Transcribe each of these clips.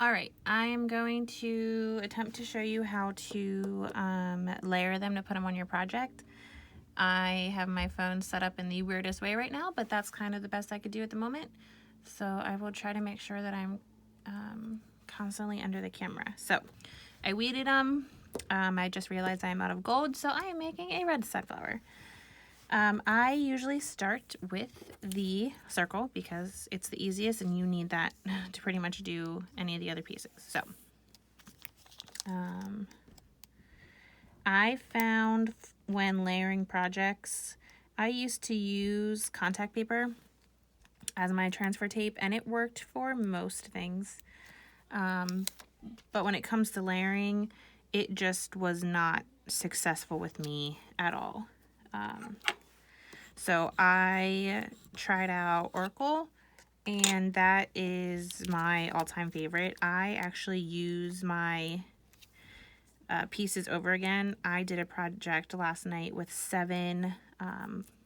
All right, I am going to attempt to show you how to layer them to put them on your project. I have my phone set up in the weirdest way right now, but that's kind of the best I could do at the moment. So I will try to make sure that I'm constantly under the camera. So I weeded them. I just realized I'm out of gold, so I am making a red sunflower. I usually start with the circle because it's the easiest and you need that to pretty much do any of the other pieces. So I found when layering projects, I used to use contact paper as my transfer tape and it worked for most things. But when it comes to layering, it just was not successful with me at all. So I tried out Oracle, and that is my all-time favorite. I actually use my pieces over again. I did a project last night with 7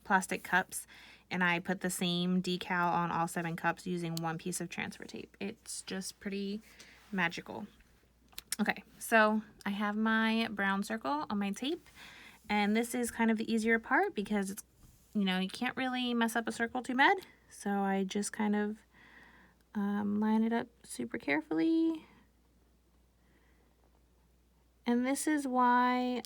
plastic cups, and I put the same decal on all 7 cups using 1 piece of transfer tape. It's just pretty magical. Okay, so I have my brown circle on my tape, and this is kind of the easier part because it's, you know, you can't really mess up a circle too bad. So I just kind of line it up super carefully. And this is why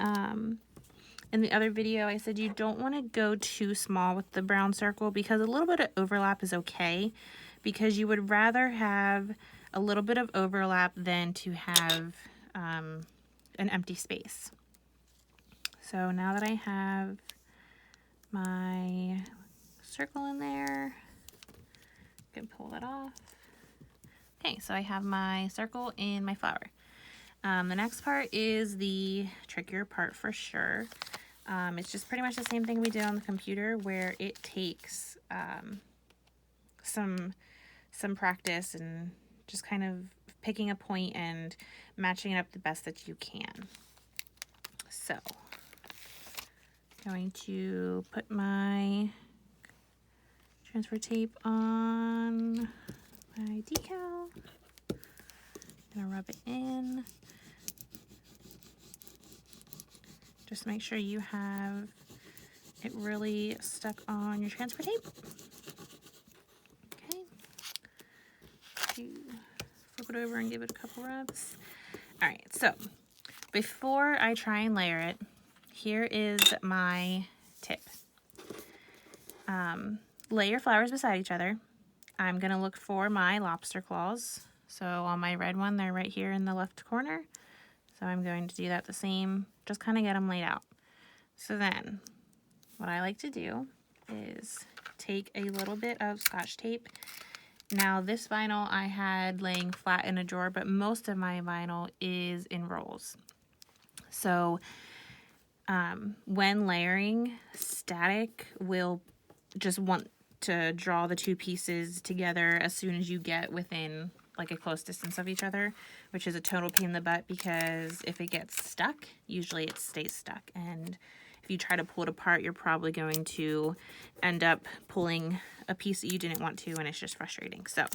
in the other video I said you don't want to go too small with the brown circle because a little bit of overlap is okay, because you would rather have a little bit of overlap than to have an empty space. So now that I have my circle in there, I can pull that off. Okay, so I have my circle in my flower. The next part is the trickier part for sure. It's just pretty much the same thing we did on the computer, where it takes some practice and just kind of picking a point and matching it up the best that you can. So I'm going to put my transfer tape on my decal. I'm gonna rub it in. Just make sure you have it really stuck on your transfer tape. Okay. Flip it over and give it a couple rubs. All right, so before I try and layer it, here is my tip. Lay your flowers beside each other. I'm gonna look for my lobster claws. So on my red one, they're right here in the left corner. So I'm going to do that the same, just kind of get them laid out. So then what I like to do is take a little bit of Scotch tape. Now this vinyl I had laying flat in a drawer, but most of my vinyl is in rolls. So when layering, static will just want to draw the 2 pieces together as soon as you get within like a close distance of each other, which is a total pain in the butt because if it gets stuck, usually it stays stuck. And if you try to pull it apart, you're probably going to end up pulling a piece that you didn't want to, and it's just frustrating. So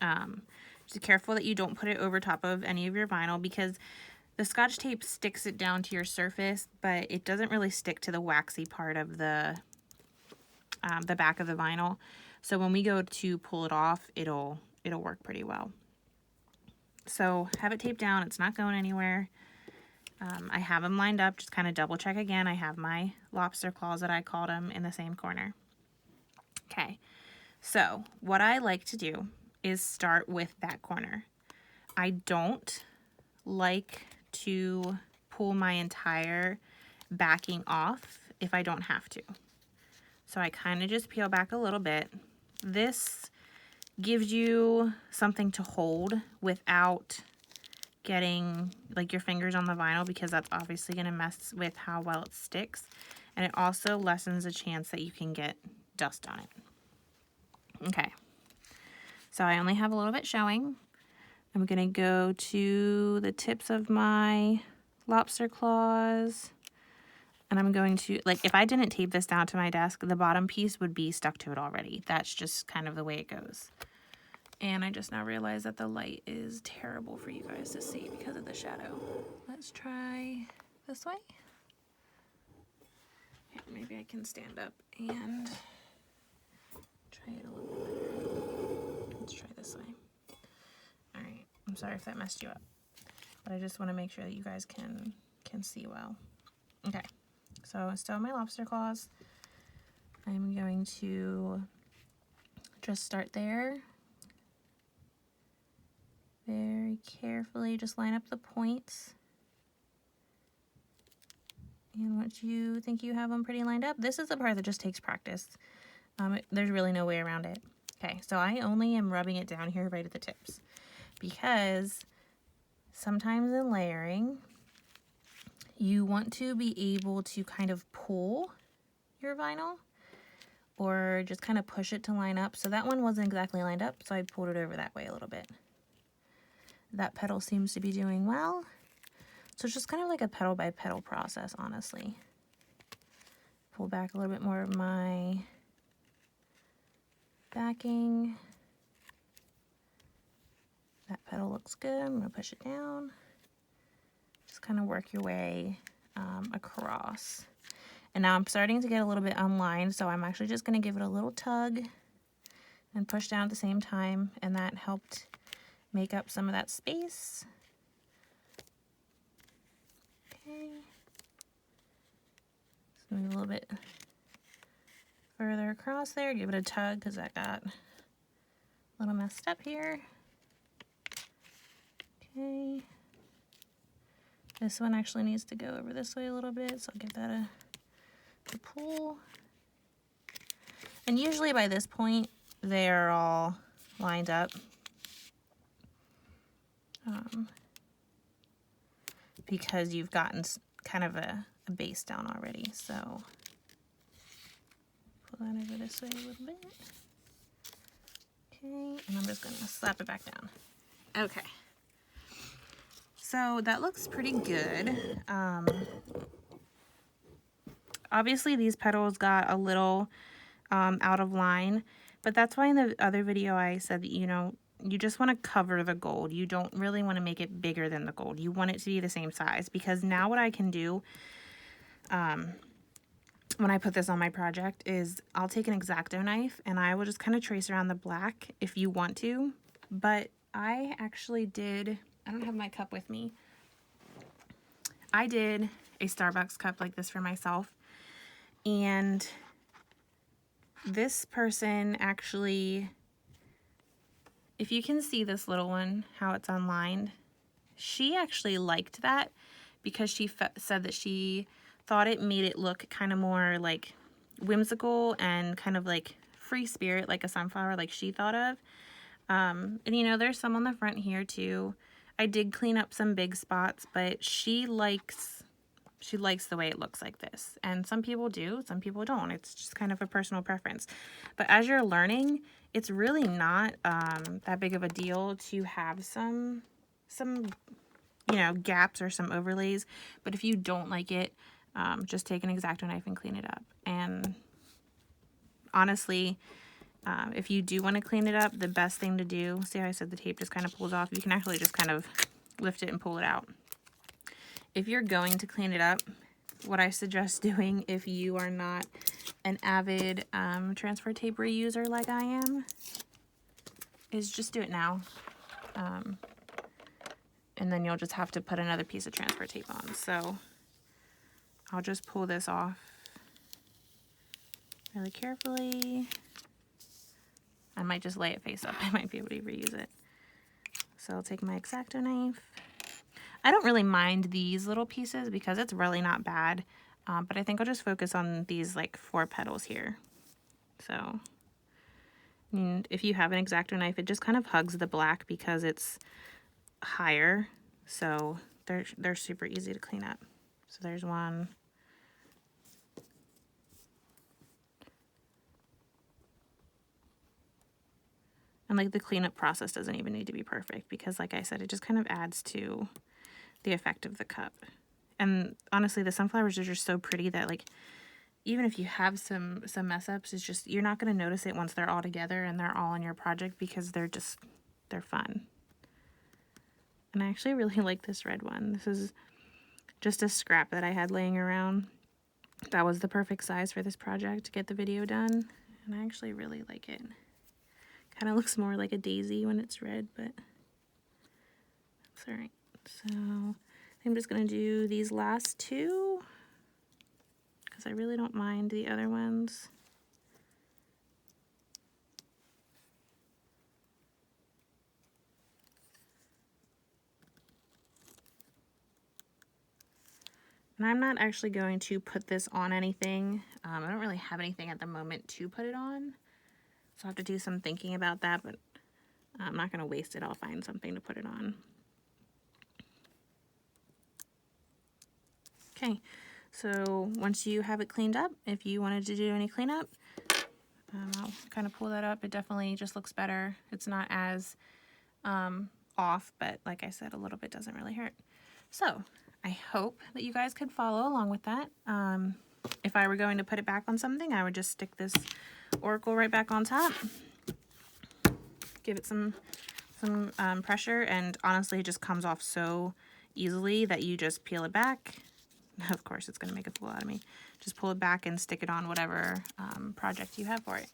just be careful that you don't put it over top of any of your vinyl, because the Scotch tape sticks it down to your surface, but it doesn't really stick to the waxy part of the back of the vinyl. So when we go to pull it off, it'll work pretty well. So have it taped down. It's not going anywhere. I have them lined up. Just kind of double check again. I have my lobster claws that I called them in the same corner. Okay. So what I like to do is start with that corner. I don't like to pull my entire backing off if I don't have to. So I kind of just peel back a little bit. This gives you something to hold without getting like your fingers on the vinyl, because that's obviously going to mess with how well it sticks. And it also lessens the chance that you can get dust on it. Okay. So I only have a little bit showing. I'm going to go to the tips of my lobster claws. And I'm going to, like, if I didn't tape this down to my desk, the bottom piece would be stuck to it already. That's just kind of the way it goes. And I just now realized that the light is terrible for you guys to see because of the shadow. Let's try this way. Yeah, maybe I can stand up and try it a little bit better. Let's try this way. All right, I'm sorry if that messed you up, but I just want to make sure that you guys can see well. Okay, so still have my lobster claws. I'm going to just start there. Very carefully, just line up the points. And once you think you have them pretty lined up, this is the part that just takes practice. There's really no way around it. Okay, so I only am rubbing it down here right at the tips because sometimes in layering, you want to be able to kind of pull your vinyl or just kind of push it to line up. So that one wasn't exactly lined up, so I pulled it over that way a little bit. That petal seems to be doing well. So it's just kind of like a petal by petal process, honestly. Pull back a little bit more of my backing. That petal looks good. I'm gonna push it down. Just kind of work your way across. And now I'm starting to get a little bit unlined, so I'm actually just gonna give it a little tug and push down at the same time, and that helped make up some of that space. Okay. Just move a little bit further across there, give it a tug because that got a little messed up here. Okay. This one actually needs to go over this way a little bit, so I'll give that a pull. And usually by this point, they're all lined up. Because you've gotten kind of a base down already. So pull that over this way a little bit. Okay, and I'm just gonna slap it back down. Okay. So that looks pretty good. Obviously these petals got a little out of line, but that's why in the other video I said that, you know, you just want to cover the gold. You don't really want to make it bigger than the gold. You want it to be the same size, because now what I can do when I put this on my project is I'll take an X-Acto knife and I will just kind of trace around the black if you want to. But I actually did, I don't have my cup with me. I did a Starbucks cup like this for myself, and this person actually, if you can see this little one, how it's unlined, she actually liked that because she said that she thought it made it look kind of more like whimsical and kind of like free spirit, like a sunflower, like she thought of. And you know, there's some on the front here too. I did clean up some big spots, but she likes the way it looks like this. And some people do, some people don't. It's just kind of a personal preference. But as you're learning, it's really not that big of a deal to have some you know, gaps or some overlays. But if you don't like it, just take an X-Acto knife and clean it up. And honestly, if you do want to clean it up, the best thing to do, see how I said the tape just kind of pulls off? You can actually just kind of lift it and pull it out. If you're going to clean it up, what I suggest doing if you are not an avid transfer tape reuser like I am, is just do it now. And then you'll just have to put another piece of transfer tape on. So I'll just pull this off really carefully. I might just lay it face up. I might be able to reuse it. So I'll take my X-Acto knife. I don't really mind these little pieces because it's really not bad. But I think I'll just focus on these like 4 petals here. So, and if you have an X-Acto knife, it just kind of hugs the black because it's higher. So they're super easy to clean up. So there's one. And like the cleanup process doesn't even need to be perfect because like I said, it just kind of adds to the effect of the cup. And honestly, the sunflowers are just so pretty that like, even if you have some mess ups, it's just, you're not going to notice it once they're all together and they're all in your project because they're just they're fun. And I actually really like this red one. This is just a scrap that I had laying around. That was the perfect size for this project to get the video done. And I actually really like it. Kind of looks more like a daisy when it's red, but that's alright. So I'm just going to do these last two because I really don't mind the other ones. And I'm not actually going to put this on anything. I don't really have anything at the moment to put it on. So I'll have to do some thinking about that, but I'm not going to waste it. I'll find something to put it on. Okay, so once you have it cleaned up, if you wanted to do any cleanup, I'll kind of pull that up. It definitely just looks better. It's not as off, but like I said, a little bit doesn't really hurt. So I hope that you guys could follow along with that. If I were going to put it back on something, I would just stick this Oracle right back on top. Give it some pressure, and honestly, it just comes off so easily that you just peel it back. Of course, it's going to make a fool out of me. Just pull it back and stick it on whatever project you have for it.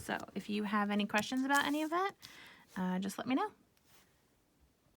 So if you have any questions about any of that, just let me know.